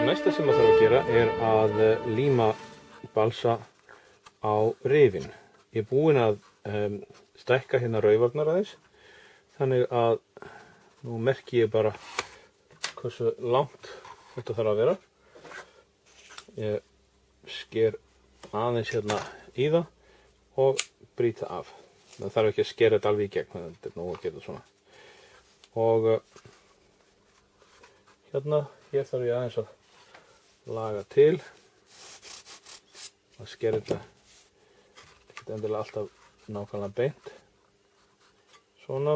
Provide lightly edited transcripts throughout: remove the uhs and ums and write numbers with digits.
Næsta sem maður þarf að gera að líma balsa á rifin. Ég er búinn að stækka hérna raufarnar aðeins, þannig að nú merki ég bara hversu langt þetta þarf að vera. Ég sker aðeins hérna í það og brýta af. Það þarf ekki að skera þetta alveg í gegn, þetta er nóg að gera svona. Og hérna, hér þarf ég aðeins að laga til. Það sker þetta ekkert endilega alltaf nákvæmlega beint. Svona.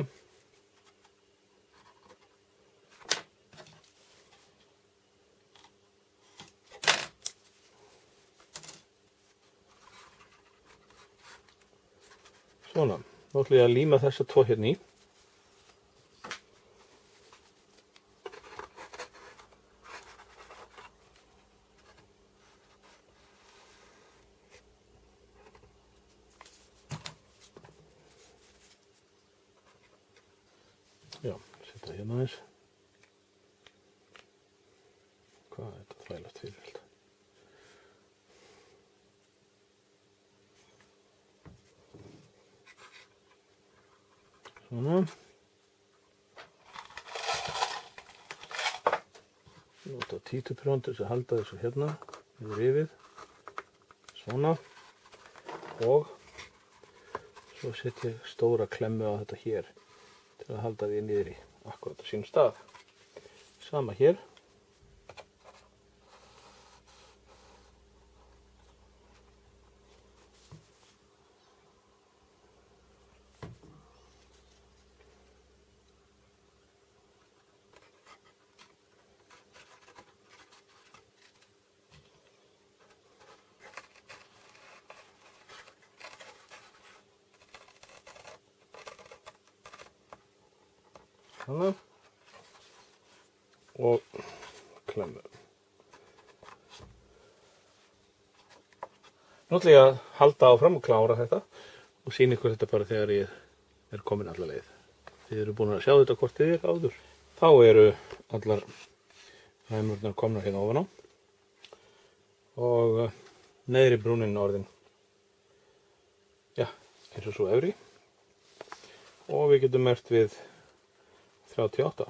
Svona, nú ætlum ég að líma þessa tvo hérna í. Já, setja hérna aðeins. Hvað er þetta þvælast fyrir alltaf? Svona. Nota títuprjón til þess að halda þessu hérna yfir rifið. Svona. Og svo setja ég stóra klemmu á þetta hér til að halda því niður í akkurat á sínum stað. Sama hér. Svona. Og klemmu. Nú ætla ég að halda áfram og klára þetta og sýna ykkur þetta bara þegar ég er komin alla leið. Þið eru búin að sjá þetta hvort þið er áður. Þá eru allar ræmurnar komnar hérna ofan á og neðri brúnin orðin, já, eins og svo efri, og við getum merkt við 38.